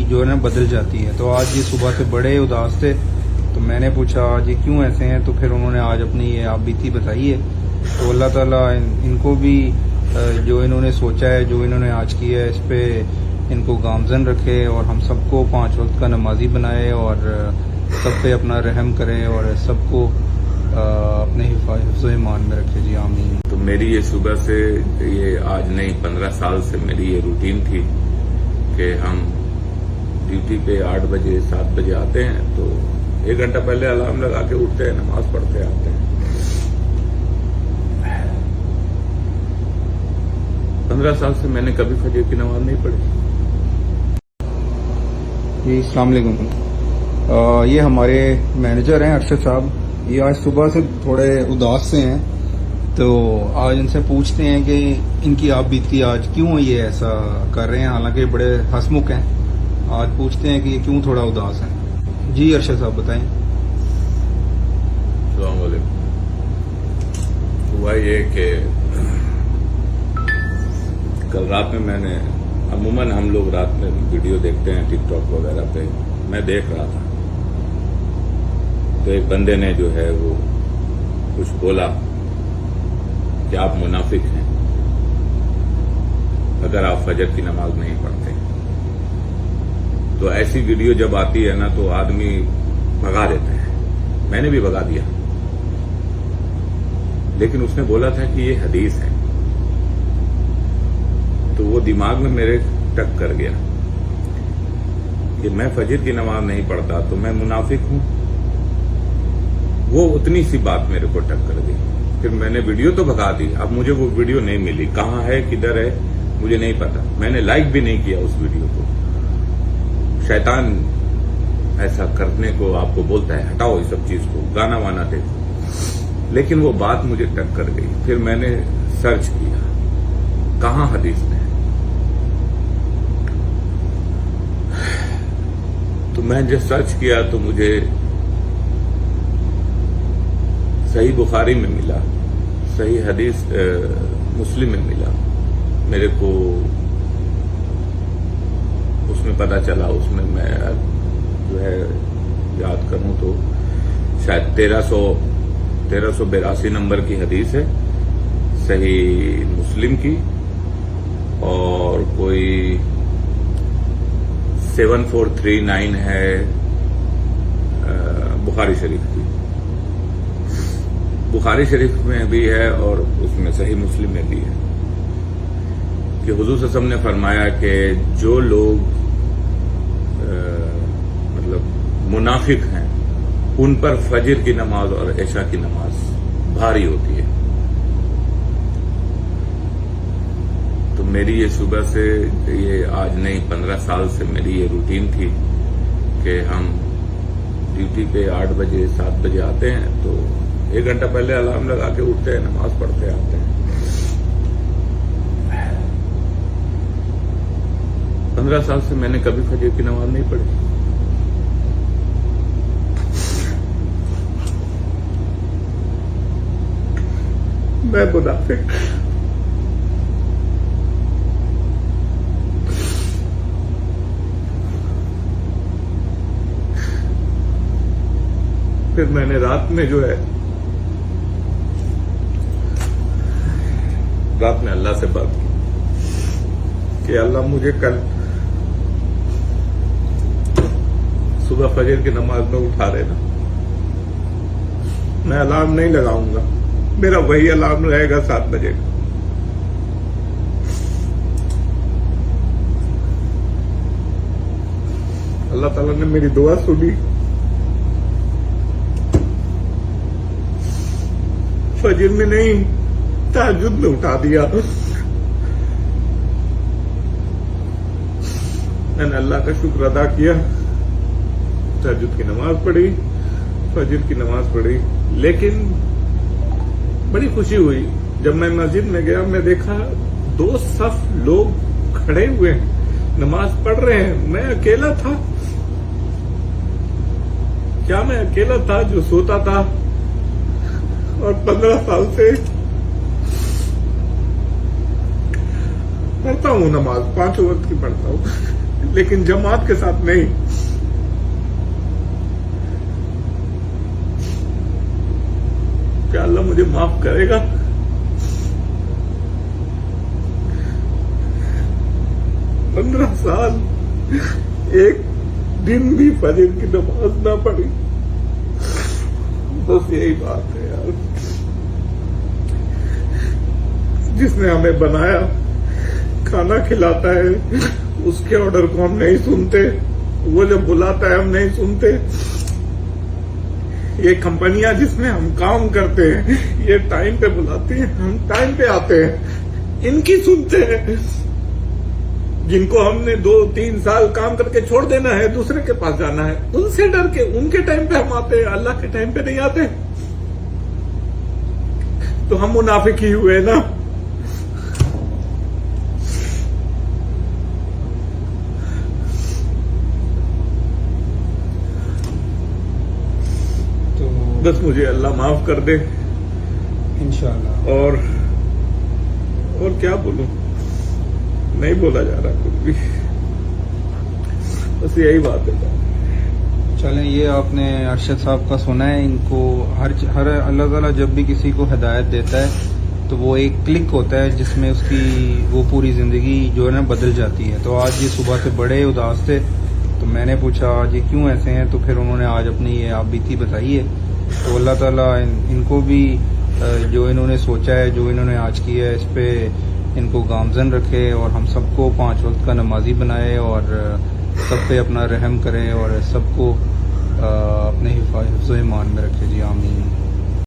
जो है ना बदल जाती है। तो आज ये सुबह से बड़े उदास थे, तो मैंने पूछा आज ये क्यों ऐसे हैं, तो फिर उन्होंने आज अपनी ये आप बीती बताई है। तो अल्लाह ताला इनको भी जो इन्होंने सोचा है, जो इन्होंने आज किया है, इस पे इनको गामजन रखे और हम सबको 5 वक्त का नमाजी बनाए और सब पे अपना रहम करे और सबको अपने हिफ्ज़ ईमान में रखे। जी आमीन। तो मेरी ये सुबह से, ये आज नहीं 15 साल से मेरी ये रूटीन थी कि हम ड्यूटी पे 8 बजे 7 बजे आते हैं, तो 1 घंटा पहले अलार्म लगा के उठते हैं, नमाज पढ़ते आते हैं। 15 साल से मैंने कभी फजर की नमाज नहीं पढ़ी। जी अस्सलाम वालेकुम। ये हमारे मैनेजर हैं अरशद साहब, ये आज सुबह से थोड़े उदास से हैं, तो आज इनसे पूछते हैं कि इनकी आप बीती आज क्यों ये ऐसा कर रहे हैं, हालांकि बड़े हंसमुख हैं। आज पूछते हैं कि ये क्यों थोड़ा उदास हैं। जी अरशद साहब बताएं। अस्सलाम वालेकुम। हुआ ये कि कल रात में मैंने, अमूमन हम लोग रात में वीडियो देखते हैं टिकटॉक वगैरह पे, मैं देख रहा था, तो एक बंदे ने जो है वो कुछ बोला कि आप मुनाफिक हैं अगर आप फजर की नमाज नहीं पढ़ते। तो ऐसी वीडियो जब आती है ना तो आदमी भगा देता है, मैंने भी भगा दिया, लेकिन उसने बोला था कि ये हदीस है, तो वो दिमाग में मेरे टक कर गया कि मैं फजर की नमाज नहीं पढ़ता तो मैं मुनाफिक हूं। वो उतनी सी बात मेरे को टक कर गई। फिर मैंने वीडियो तो भगा दी, अब मुझे वो वीडियो नहीं मिली, कहां है किधर है मुझे नहीं पता, मैंने लाइक भी नहीं किया उस वीडियो को। शैतान ऐसा करने को आपको बोलता है, हटाओ इस सब चीज को, गाना वाना देखो, लेकिन वो बात मुझे टक कर गई। फिर मैंने सर्च किया कहां हदीस में, तो मैं जब सर्च किया तो मुझे सही बुखारी में मिला, सही हदीस मुस्लिम में मिला, मेरे को उसमें पता चला। उसमें मैं जो है याद करूं तो शायद 1382 नंबर की हदीस है सही मुस्लिम की, और कोई 7439 है बुखारी शरीफ की। बुखारी शरीफ में भी है और उसमें सही मुस्लिम में भी है कि हुजूर सल्लल्लाहु अलैहि वसल्लम ने फरमाया कि जो लोग मतलब मुनाफिक हैं उन पर फजर की नमाज और इशा की नमाज भारी होती है। तो मेरी ये सुबह से, ये आज नहीं 15 साल से मेरी ये रूटीन थी कि हम ड्यूटी पे 8 बजे 7 बजे आते हैं, तो 1 घंटा पहले अलार्म लगा के उठते हैं, नमाज पढ़ते आते हैं। 15 साल से मैंने कभी फजर की नमाज नहीं पढ़ी। मैं मुनाफिक, फिर मैंने रात में जो है, रात में अल्लाह से बात की कि अल्लाह मुझे कल सुबह फजर की नमाज में उठा देना, मैं अलार्म नहीं लगाऊंगा, मेरा वही अलार्म रहेगा 7 बजे का। अल्लाह ताला ने मेरी दुआ सुनी, फजर में नहीं तहज्जुद में उठा दिया। मैंने अल्लाह का शुक्र अदा किया, तहज्जुद की नमाज पढ़ी, फजर की नमाज पढ़ी, लेकिन बड़ी खुशी हुई जब मैं मस्जिद में गया। मैं देखा 2 सफ लोग खड़े हुए हैं, नमाज पढ़ रहे हैं, मैं अकेला था। क्या मैं अकेला था जो सोता था? और 15 साल से पढ़ता हूँ नमाज, 5 वक्त की पढ़ता हूँ। لیکن جماعت کے ساتھ نہیں. کیا اللہ مجھے معاف کرے گا؟ پندرہ سال ایک دن بھی فجر کی نماز نہ پڑھی. بس یہی بات ہے یار. جس نے ہمیں بنایا کھانا کھلاتا ہے اس کے آرڈر کو ہم نہیں سنتے. وہ جب بلاتا ہے ہم نہیں سنتے. یہ کمپنیاں جس میں ہم کام کرتے ہیں یہ ٹائم پہ بلاتی ہیں, ہم ٹائم پہ آتے ہیں, ان کی سنتے ہیں. جن کو ہم نے 2-3 سال کام کر کے چھوڑ دینا ہے, دوسرے کے پاس جانا ہے, ان سے ڈر کے ان کے ٹائم پہ ہم آتے ہیں, اللہ کے ٹائم پہ نہیں آتے. تو ہم منافق ہی ہوئے نا. تو بس مجھے اللہ معاف کر دے. انشاءاللہ. اور کیا بولوں, نہیں بولا جا رہا کچھ بھی. بس یہی بات ہے. چلیں, یہ آپ نے ارشد صاحب کا سنا ہے. ان کو ہر اللہ تعالیٰ جب بھی کسی کو ہدایت دیتا ہے تو وہ ایک کلک ہوتا ہے جس میں اس کی وہ پوری زندگی جو ہے نا بدل جاتی ہے. تو آج یہ صبح سے بڑے اداس تھے تو میں نے پوچھا آج یہ کیوں ایسے ہیں, تو پھر انہوں نے آج اپنی یہ آپ بیتی بتائی ہے. تو اللہ تعالیٰ ان کو بھی جو انہوں نے سوچا ہے, جو انہوں نے آج کیا ہے, اس پہ ان کو گامزن رکھے اور ہم سب کو 5 وقت کا نمازی بنائے اور سب پہ اپنا رحم کرے اور سب کو اپنے حفظ و ایمان میں رکھے. جی آمین.